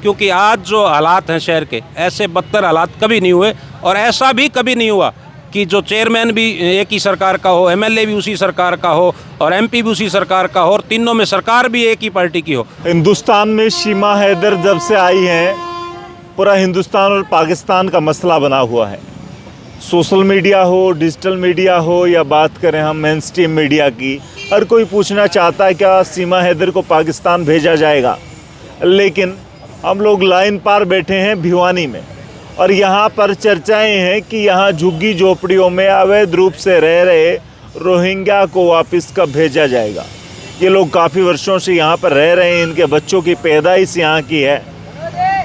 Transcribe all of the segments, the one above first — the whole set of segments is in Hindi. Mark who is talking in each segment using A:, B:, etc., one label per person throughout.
A: क्योंकि आज जो हालात हैं शहर के, ऐसे बदतर हालात कभी नहीं हुए। और ऐसा भी कभी नहीं हुआ कि जो चेयरमैन भी एक ही सरकार का हो, एमएलए भी उसी सरकार का हो और एमपी भी उसी सरकार का हो और तीनों में सरकार भी एक ही पार्टी की हो।
B: हिंदुस्तान में शीमा हैदर जब से आई हैं, पूरा हिंदुस्तान और पाकिस्तान का मसला बना हुआ है। सोशल मीडिया हो, डिजिटल मीडिया हो, या बात करें हम मेन स्ट्रीम मीडिया की, हर कोई पूछना चाहता है क्या शीमा हैदर को पाकिस्तान भेजा जाएगा। लेकिन हम लोग लाइन पार बैठे हैं भिवानी में, और यहाँ पर चर्चाएं हैं कि यहाँ झुग्गी झोपड़ियों में अवैध रूप से रह रहे रोहिंग्या को वापस कब भेजा जाएगा। ये लोग काफ़ी वर्षों से यहाँ पर रह रहे हैं, इनके बच्चों की पैदाइश यहाँ की है।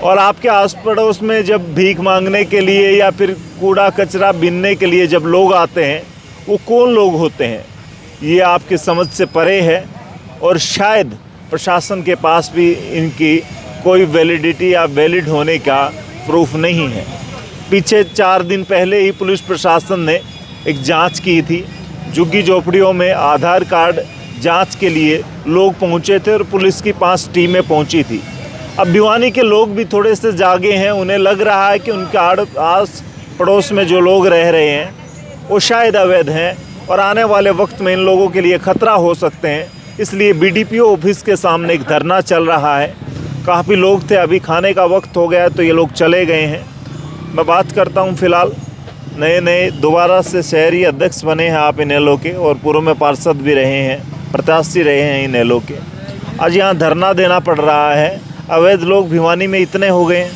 B: और आपके आस पड़ोस में जब भीख मांगने के लिए या फिर कूड़ा कचरा बीनने के लिए जब लोग आते हैं, वो कौन लोग होते हैं, ये आपकी समझ से परे है। और शायद प्रशासन के पास भी इनकी कोई वैलिडिटी या वैलिड होने का प्रूफ नहीं है। पीछे 4 दिन पहले ही पुलिस प्रशासन ने एक जांच की थी। झुग्गी झोपड़ियों में आधार कार्ड जांच के लिए लोग पहुंचे थे और पुलिस की 5 टीमें पहुंची थी। अब भिवानी के लोग भी थोड़े से जागे हैं, उन्हें लग रहा है कि उनके आस पड़ोस में जो लोग रह रहे हैं वो शायद अवैध हैं और आने वाले वक्त में इन लोगों के लिए ख़तरा हो सकते हैं। इसलिए बीडीपीओ ऑफिस के सामने एक धरना चल रहा है। काफ़ी लोग थे, अभी खाने का वक्त हो गया तो ये लोग चले गए हैं। मैं बात करता हूँ फ़िलहाल, नए दोबारा से शहरी अध्यक्ष बने हैं आप इनेलो के, और पूर्व में पार्षद भी रहे हैं, प्रत्याशी रहे हैं इनेलो के। आज यहाँ धरना देना पड़ रहा है। अवैध लोग भिवानी में इतने हो गए हैं।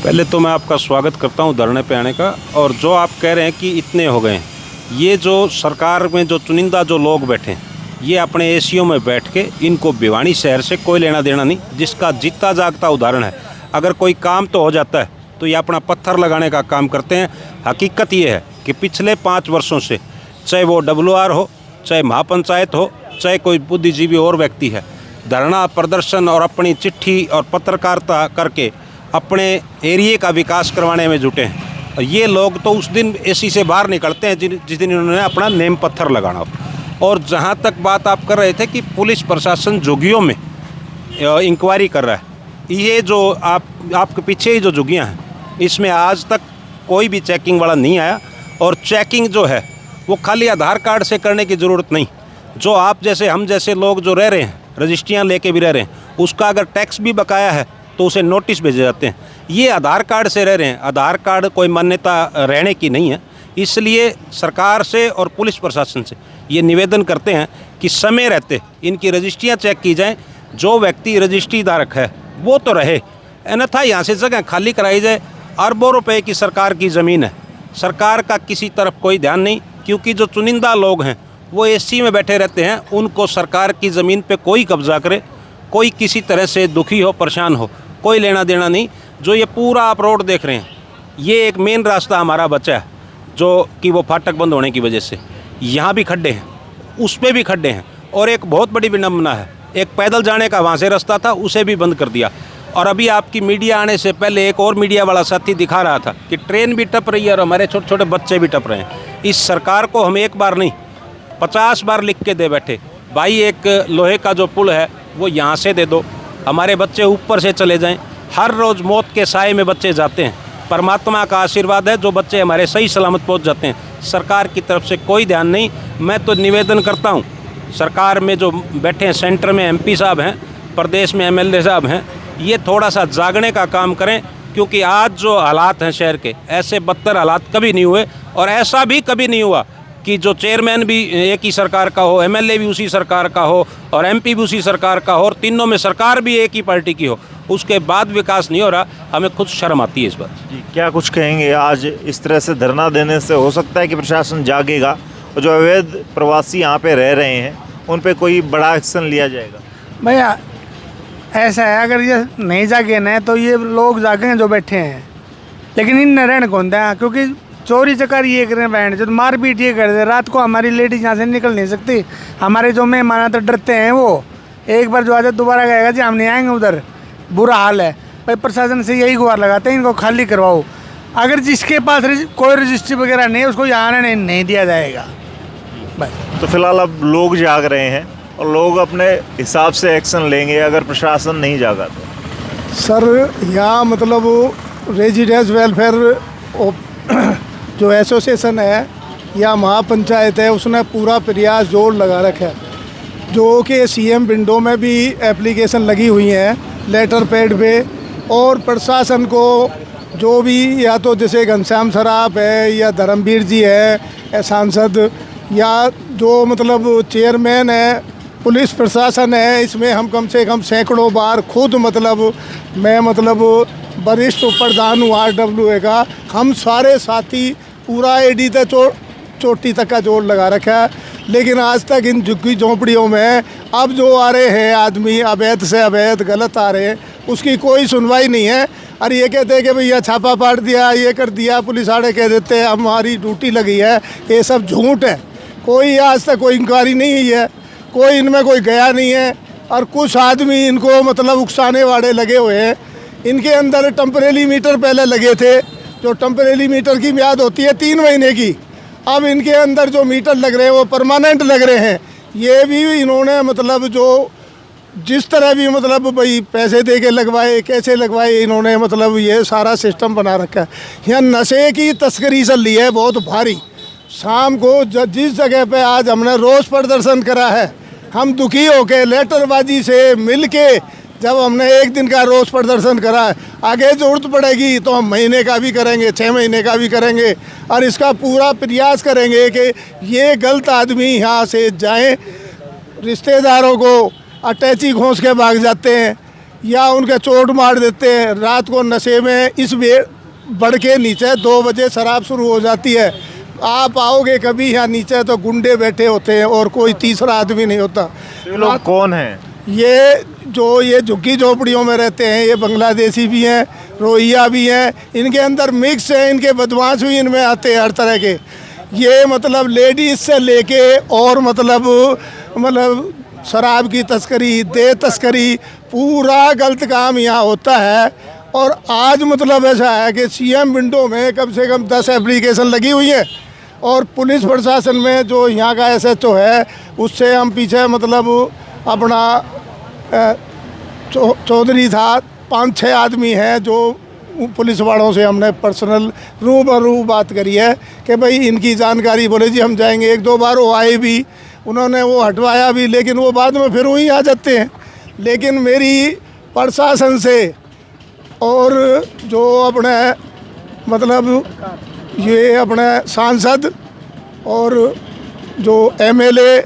A: पहले तो मैं आपका स्वागत करता हूं धरने पे आने का। और जो आप कह रहे हैं कि इतने हो गए हैं, ये जो सरकार में जो चुनिंदा जो लोग बैठे हैं, ये अपने एसीओ में बैठ के, इनको भिवानी शहर से कोई लेना देना नहीं, जिसका जीता जागता उदाहरण है। अगर कोई काम तो हो जाता है तो ये अपना पत्थर लगाने का काम करते हैं। हकीकत ये है कि पिछले 5 वर्षों से, चाहे वो WR हो, चाहे महापंचायत हो, चाहे कोई बुद्धिजीवी और व्यक्ति है, धरना प्रदर्शन और अपनी चिट्ठी और पत्रकारिता करके अपने एरिए का विकास करवाने में जुटे हैं। और ये लोग तो उस दिन एसी से बाहर निकलते हैं जिस दिन इन्होंने अपना नेम पत्थर लगाना हो। और जहाँ तक बात आप कर रहे थे कि पुलिस प्रशासन झुग्गियों में इंक्वायरी कर रहा है, ये जो आपके पीछे ही जो झुग्गियाँ हैं, इसमें आज तक कोई भी चेकिंग वाला नहीं आया। और चेकिंग जो है वो खाली आधार कार्ड से करने की ज़रूरत नहीं। जो आप जैसे हम जैसे लोग जो रह रहे हैं, रजिस्ट्रियाँ लेके भी रह रहे हैं, उसका अगर टैक्स भी बकाया है तो उसे नोटिस भेजे जाते हैं। ये आधार कार्ड से रह रहे हैं, आधार कार्ड कोई मान्यता रहने की नहीं है। इसलिए सरकार से और पुलिस प्रशासन से ये निवेदन करते हैं कि समय रहते इनकी रजिस्ट्रियाँ चेक की जाएँ। जो व्यक्ति रजिस्ट्री धारक है वो तो रहे, अन्यथा यहाँ से जगह खाली कराई जाए। अरबों रुपए की सरकार की ज़मीन है, सरकार का किसी तरफ कोई ध्यान नहीं, क्योंकि जो चुनिंदा लोग हैं वो एसी में बैठे रहते हैं। उनको सरकार की ज़मीन पे कोई कब्जा करे, कोई किसी तरह से दुखी हो, परेशान हो, कोई लेना देना नहीं। जो ये पूरा आप रोड देख रहे हैं, ये एक मेन रास्ता हमारा बचा है, जो कि वो फाटक बंद होने की वजह से यहाँ भी खड्डे हैं, उस पर भी खड्डे हैं। और एक बहुत बड़ी विडम्बना है, एक पैदल जाने का वहाँ से रास्ता था, उसे भी बंद कर दिया। और अभी आपकी मीडिया आने से पहले एक और मीडिया वाला साथी दिखा रहा था कि ट्रेन भी टप रही है और हमारे छोटे छोटे बच्चे भी टप रहे हैं। इस सरकार को हम एक बार नहीं 50 बार लिख के दे बैठे, भाई एक लोहे का जो पुल है वो यहाँ से दे दो, हमारे बच्चे ऊपर से चले जाएं। हर रोज़ मौत के साए में बच्चे जाते हैं, परमात्मा का आशीर्वाद है जो बच्चे हमारे सही सलामत पहुँच जाते हैं। सरकार की तरफ से कोई ध्यान नहीं। मैं तो निवेदन करता हूँ, सरकार में जो बैठे हैं, सेंटर में MP साहब हैं, प्रदेश में MLA साहब हैं, ये थोड़ा सा जागने का काम करें। क्योंकि आज जो हालात हैं शहर के, ऐसे बदतर हालात कभी नहीं हुए। और ऐसा भी कभी नहीं हुआ कि जो चेयरमैन भी एक ही सरकार का हो, MLA भी उसी सरकार का हो और MP भी उसी सरकार का हो और तीनों में सरकार भी एक ही पार्टी की हो, उसके बाद विकास नहीं हो रहा। हमें खुद शर्म आती है इस बात
B: जी। क्या कुछ कहेंगे, आज इस तरह से धरना देने से हो सकता है कि प्रशासन जागेगा और जो अवैध प्रवासी यहाँ पे रह रहे हैं उन पे कोई बड़ा एक्शन लिया जाएगा?
C: भैया ऐसा है, अगर ये नहीं जागे ना तो ये लोग जागेंगे जो बैठे हैं, लेकिन इन रहने कौन दें, क्योंकि चोरी चकारी ये करें, बैंड जो मारपीट ये कर दे। रात को हमारी लेडीज यहाँ से निकल नहीं सकती, हमारे जो मेहमान तो डरते हैं, वो एक बार जो आदत दोबारा गएगा जी हम नहीं आएंगे उधर, बुरा हाल है। भाई प्रशासन से यही गुहार लगाते हैं, इनको खाली करवाओ। अगर जिसके पास कोई रजिस्ट्री वगैरह नहीं है उसको यहाँ आने नहीं दिया जाएगा बस।
B: तो फिलहाल अब लोग जाग रहे हैं और लोग अपने हिसाब से एक्शन लेंगे अगर प्रशासन नहीं जागा तो।
D: सर यहाँ मतलब रेजिडेंस वेलफेयर जो एसोसिएशन है या महापंचायत है, उसने पूरा प्रयास जोर लगा रखा है। जो कि सीएम विंडो में भी एप्लीकेशन लगी हुई हैं लेटर पैड पे, और प्रशासन को जो भी, या तो जैसे घनश्याम सराफ है या धर्मवीर जी है सांसद, या जो मतलब चेयरमैन है, पुलिस प्रशासन है, इसमें हम कम से कम सैकड़ों बार खुद मतलब मैं मतलब वरिष्ठ प्रधान हूँ RWA का, हम सारे साथी पूरा एडी तक चोटी तक का जोर लगा रखा है। लेकिन आज तक इन झुग्गी झोंपड़ियों में अब जो आ रहे हैं आदमी अवैध से अवैध गलत आ रहे हैं, उसकी कोई सुनवाई नहीं है। और ये कहते हैं कि भैया छापा पाड़ दिया, ये कर दिया, पुलिस वाले कह देते हैं हमारी ड्यूटी लगी है, ये सब झूठ है। कोई आज तक कोई इंक्वायरी नहीं हुई है, कोई इनमें कोई गया नहीं है। और कुछ आदमी इनको मतलब उकसाने वाले लगे हुए हैं। इनके अंदर टेम्परेरी मीटर पहले लगे थे, जो टेम्परेरी मीटर की म्याद होती है 3 महीने की, अब इनके अंदर जो मीटर लग रहे हैं वो परमानेंट लग रहे हैं। ये भी इन्होंने मतलब जो जिस तरह भी मतलब भाई पैसे दे के लगवाए, कैसे लगवाए, इन्होंने मतलब ये सारा सिस्टम बना रखा है। यहाँ नशे की तस्करी चल रही है बहुत भारी। शाम को जिस जगह पे आज हमने रोष प्रदर्शन करा है, हम दुखी होके लेटरबाजी से मिल के जब हमने एक दिन का रोष प्रदर्शन करा है, आगे ज़रूरत पड़ेगी तो हम महीने का भी करेंगे, 6 महीने का भी करेंगे, और इसका पूरा प्रयास करेंगे कि ये गलत आदमी यहाँ से जाएं। रिश्तेदारों को अटैची घोंस के भाग जाते हैं या उनके चोट मार देते हैं। रात को नशे में इस बढ़ के नीचे 2 बजे शराब शुरू हो जाती है। आप आओगे कभी यहाँ नीचे तो गुंडे बैठे होते हैं और कोई तीसरा आदमी नहीं होता।
B: ये लोग कौन हैं?
D: ये झुग्गी झोपड़ियों में रहते हैं, ये बांग्लादेशी भी हैं, रोहिंग्या भी हैं, इनके अंदर मिक्स है, इनके बदमाश भी इनमें आते हैं हर तरह के। ये मतलब लेडीज से लेके और मतलब शराब की तस्करी, देह तस्करी, पूरा गलत काम यहाँ होता है। और आज मतलब ऐसा है कि सीएम विंडो में कम से कम 10 एप्लीकेशन लगी हुई है, और पुलिस प्रशासन में जो यहाँ का SHO है उससे हम पीछे मतलब अपना चौधरी था, 5-6 आदमी हैं जो पुलिस वालों से हमने पर्सनल रूबरू बात करी है कि भाई इनकी जानकारी, बोले जी हम जाएंगे। 1-2 बार वो आए भी, उन्होंने वो हटवाया भी, लेकिन वो बाद में फिर वहीं आ जाते हैं। लेकिन मेरी प्रशासन से और जो अपने मतलब ये अपने सांसद और जो MLA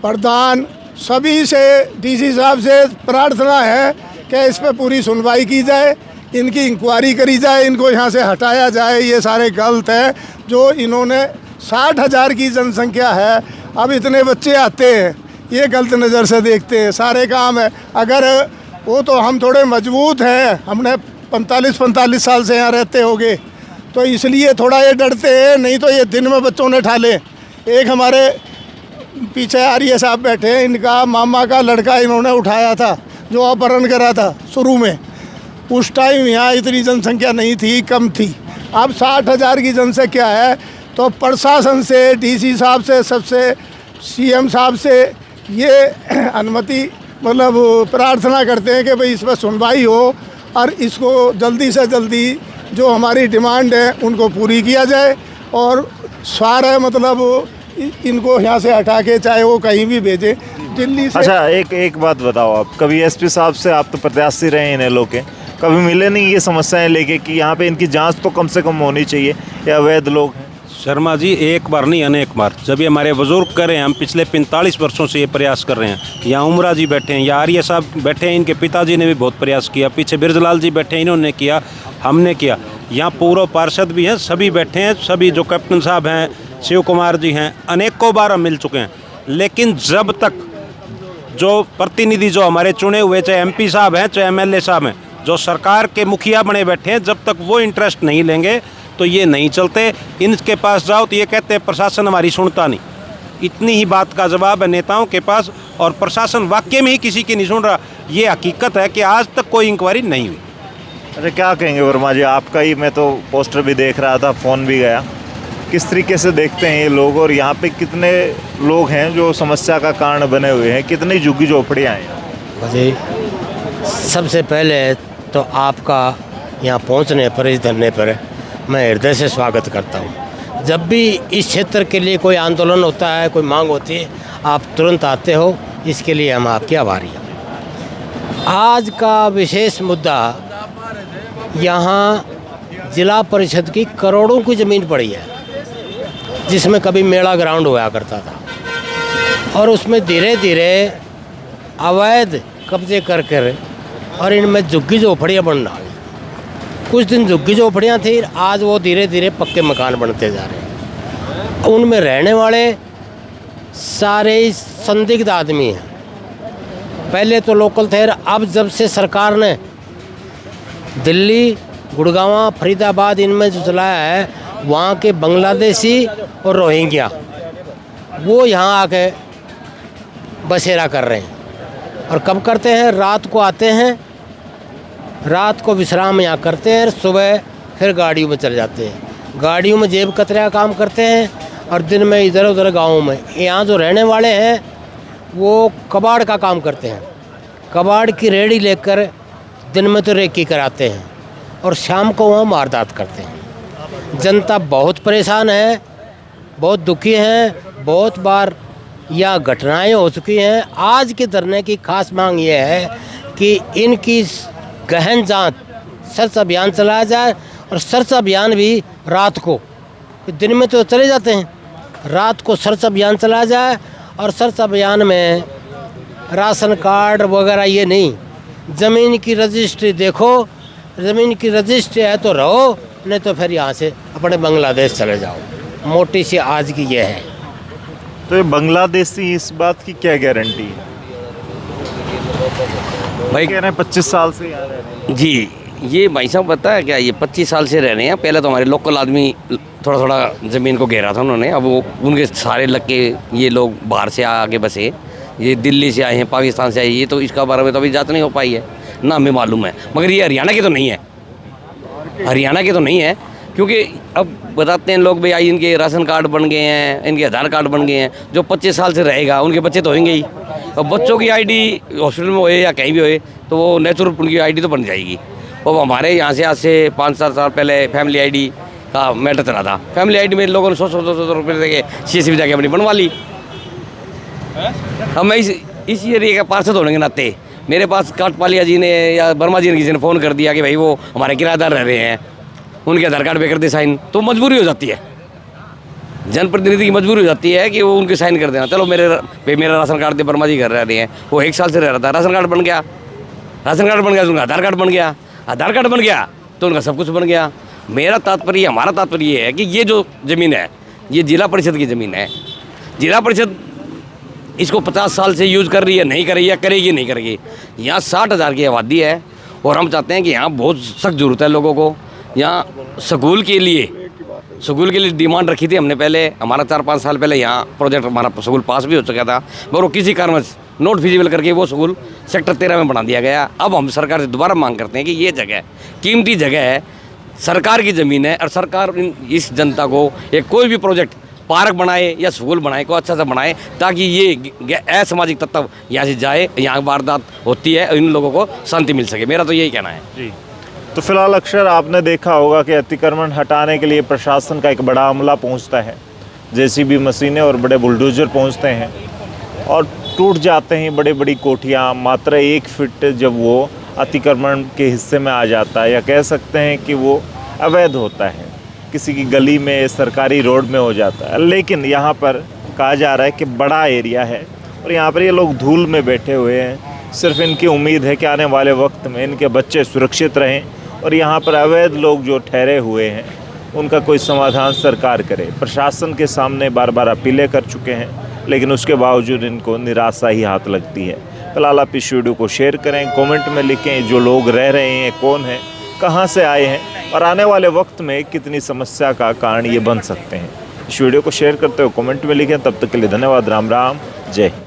D: प्रधान सभी से, DC साहब से प्रार्थना है कि इस पर पूरी सुनवाई की जाए, इनकी इंक्वायरी करी जाए, इनको यहाँ से हटाया जाए। ये सारे गलत हैं जो इन्होंने 60,000 की जनसंख्या है, अब इतने बच्चे आते हैं, ये गलत नज़र से देखते हैं सारे काम है। अगर वो तो हम थोड़े मजबूत हैं, हमने 45 साल से यहाँ रहते होंगे, तो इसलिए थोड़ा ये डरते हैं, नहीं तो ये दिन में बच्चों ने ठाले। एक हमारे पीछे आर्य साहब बैठे हैं, इनका मामा का लड़का इन्होंने उठाया था जो अपहरण करा था शुरू में। उस टाइम यहाँ इतनी जनसंख्या नहीं थी, कम थी। अब 60,000 की जनसंख्या है। तो प्रशासन से, DC साहब से, सबसे CM साहब से ये अनुमति मतलब प्रार्थना करते हैं कि भाई इस पर सुनवाई हो और इसको जल्दी से जल्दी जो हमारी डिमांड है उनको पूरी किया जाए, और सारे मतलब इनको यहाँ से हटा के चाहे वो कहीं भी भेजे दिल्ली से।
B: अच्छा, एक बात बताओ, आप कभी SP साहब से, आप तो प्रत्याशी रहे हैं इन लोग के, कभी मिले नहीं ये समस्याएं लेके कि यहाँ पे इनकी जांच तो कम से कम होनी चाहिए, या अवैध लोग हैं?
A: शर्मा जी, एक बार नहीं अनेक बार, जब ये हमारे बुजुर्ग कर रहे हैं, हम पिछले 45 वर्षों से ये प्रयास कर रहे हैं। यहाँ उमरा जी बैठे हैं, यहाँ आर्य साहब बैठे हैं, इनके पिताजी ने भी बहुत प्रयास किया, पीछे बिरजलाल जी बैठे हैं, इन्होंने किया, हमने किया, यहाँ पूर्व पार्षद भी हैं, सभी बैठे हैं, सभी जो कैप्टन साहब हैं, शिव कुमार जी हैं, अनेकों बार हम मिल चुके हैं। लेकिन जब तक जो प्रतिनिधि जो हमारे चुने हुए, चाहे MP साहब हैं, चाहे MLA साहब हैं, जो सरकार के मुखिया बने बैठे हैं, जब तक वो इंटरेस्ट नहीं लेंगे तो ये नहीं चलते। इनके पास जाओ तो ये कहते हैं प्रशासन हमारी सुनता नहीं। इतनी ही बात का जवाब है नेताओं के पास, और प्रशासन वाकई में ही किसी की नहीं सुन रहा। ये हकीकत है कि आज तक कोई इंक्वायरी नहीं हुई।
B: अच्छा, क्या कहेंगे वर्मा जी, आपका ही मैं तो पोस्टर भी देख रहा था, फ़ोन भी गया, किस तरीके से देखते हैं ये लोग, और यहाँ पे कितने लोग हैं जो समस्या का कारण बने हुए हैं, कितनी झुग्गी झोपड़ियाँ हैं?
E: जी सबसे पहले तो आपका यहाँ पहुँचने पर, इस धरने पर मैं हृदय से स्वागत करता हूँ। जब भी इस क्षेत्र के लिए कोई आंदोलन होता है, कोई मांग होती है, आप तुरंत आते हो, इसके लिए हम आपके आभारी हैं। आज का विशेष मुद्दा, यहाँ जिला परिषद की करोड़ों की ज़मीन पड़ी है, जिसमें कभी मेला ग्राउंड हुआ करता था, और उसमें धीरे धीरे अवैध कब्जे कर कर और इनमें झुग्गी झोपड़ियाँ बन डाली। कुछ दिन झुग्गी झोपड़ियाँ थी, आज वो धीरे धीरे पक्के मकान बनते जा रहे हैं। उनमें रहने वाले सारे संदिग्ध आदमी हैं। पहले तो लोकल थे, अब जब से सरकार ने दिल्ली, गुड़गांव, फरीदाबाद इनमें जो चलाया है, वहाँ के बांग्लादेशी और रोहिंग्या वो यहाँ आके बसेरा कर रहे हैं। और कब करते हैं? रात को आते हैं, रात को विश्राम यहाँ करते हैं, सुबह फिर गाड़ियों में चले जाते हैं। गाड़ियों में जेब कतरा काम करते हैं और दिन में इधर उधर गाँव में। यहाँ जो रहने वाले हैं वो कबाड़ का काम करते हैं, कबाड़ की रेहड़ी लेकर दिन में तो रेकी कराते हैं और शाम को वहाँ वारदात करते हैं। जनता बहुत परेशान है, बहुत दुखी हैं। बहुत बार यह घटनाएं हो चुकी हैं। आज के धरने की खास मांग ये है कि इनकी गहन जांच, सर्च अभियान चलाया जाए, और सर्च अभियान भी रात को, दिन में तो चले जाते हैं, रात को सर्च अभियान चलाया जाए। और सर्च अभियान में राशन कार्ड वगैरह ये नहीं, ज़मीन की रजिस्ट्री देखो, ज़मीन की रजिस्ट्री है तो रहो, नहीं तो फिर यहाँ से अपने बांग्लादेश चले जाओ। मोटी सी आज की ये है।
B: तो ये बांग्लादेशी, इस बात की क्या गारंटी है?
F: भाई
B: कह रहे हैं 25 साल से यहाँ रह रहे हैं।
F: जी, ये भाई साहब पता है क्या, ये 25 साल से रह रहे हैं। पहले तो हमारे लोकल आदमी थोड़ा थोड़ा ज़मीन को घेरा था उन्होंने, अब वो उनके सारे लग के ये लोग बाहर से आके बसे, ये दिल्ली से आए हैं, पाकिस्तान से आए, ये तो इसका बारे में तो अभी जांच नहीं हो पाई है ना, हमें मालूम है। मगर ये हरियाणा के तो नहीं है, हरियाणा के तो नहीं है, क्योंकि अब बताते हैं लोग भाई इनके राशन कार्ड बन गए हैं, इनके आधार कार्ड बन गए हैं। जो 25 साल से रहेगा उनके बच्चे तो होंगे ही, और बच्चों की आईडी हॉस्पिटल में होए या कहीं भी होए तो वो नेचुरल उनकी आईडी तो बन जाएगी। और हमारे यहाँ से आज से 5-7 साल पहले फैमिली आईडी का मैटर चला था। फैमिली आईडी में लोगों ने 100-200 रुपये देके CSV जाके अपनी बनवा ली। अब मैं इस एरिया का पार्षद होने के नाते मेरे पास काटपालिया जी ने या वर्मा जी ने किसी ने फ़ोन कर दिया कि भाई वो हमारे किराएदार रह रहे हैं, उनके आधार कार्ड पे कर दे साइन, तो मजबूरी हो जाती है, जनप्रतिनिधि की मजबूरी हो जाती है कि वो उनके साइन कर देना। चलो मेरा राशन कार्ड दे, वर्मा जी घर रह रहे हैं, वो 1 साल से रह रहा था, राशन कार्ड बन गया, राशन कार्ड बन गया तो उनका आधार कार्ड बन गया, आधार कार्ड बन गया तो उनका सब कुछ बन गया। मेरा तात्पर्य, हमारा तात्पर्य ये है कि ये जो ज़मीन है ये जिला परिषद की ज़मीन है। जिला परिषद इसको 50 साल से यूज़ कर रही है, नहीं कर रही है, करेगी नहीं करेगी। यहाँ 60,000 की आबादी है और हम चाहते हैं कि यहाँ बहुत सख्त ज़रूरत है लोगों को। यहाँ स्कूल के लिए डिमांड रखी थी हमने पहले, हमारा 4-5 साल पहले यहाँ प्रोजेक्ट हमारा स्कूल पास भी हो चुका था, मगर वो किसी कारणवश नॉट फिजिबल करके वो स्कूल सेक्टर 13 में बना दिया गया। अब हम सरकार से दोबारा मांग करते हैं कि ये जगह कीमती जगह है, सरकार की ज़मीन है, और सरकार इस जनता को एक कोई भी प्रोजेक्ट पार्क बनाए या स्कूल बनाए को अच्छा सा बनाए, ताकि ये असामाजिक तत्व यहाँ से जाए, यहाँ वारदात होती है, इन लोगों को शांति मिल सके। मेरा तो यही कहना है
B: जी। तो फिलहाल अक्सर आपने देखा होगा कि अतिक्रमण हटाने के लिए प्रशासन का एक बड़ा अमला पहुंचता है, JCB मशीनें और बड़े बुलडोजर पहुंचते हैं और टूट जाते हैं बड़ी बड़ी कोठियाँ। मात्र 1 फीट जब वो अतिक्रमण के हिस्से में आ जाता है, या कह सकते हैं कि वो अवैध होता है, किसी की गली में, सरकारी रोड में हो जाता है। लेकिन यहाँ पर कहा जा रहा है कि बड़ा एरिया है और यहाँ पर ये लोग धूल में बैठे हुए हैं। सिर्फ इनकी उम्मीद है कि आने वाले वक्त में इनके बच्चे सुरक्षित रहें और यहाँ पर अवैध लोग जो ठहरे हुए हैं उनका कोई समाधान सरकार करे। प्रशासन के सामने बार बार अपीलें कर चुके हैं, लेकिन उसके बावजूद इनको निराशा ही हाथ लगती है। फिलहाल आप इस वीडियो को शेयर करें, कमेंट में लिखें जो लोग रह रहे हैं कौन हैं, कहाँ से आए हैं और आने वाले वक्त में कितनी समस्या का कारण ये बन सकते हैं। इस वीडियो को शेयर करते हुए कमेंट में लिखें। तब तक के लिए धन्यवाद। राम राम, जय हिंद।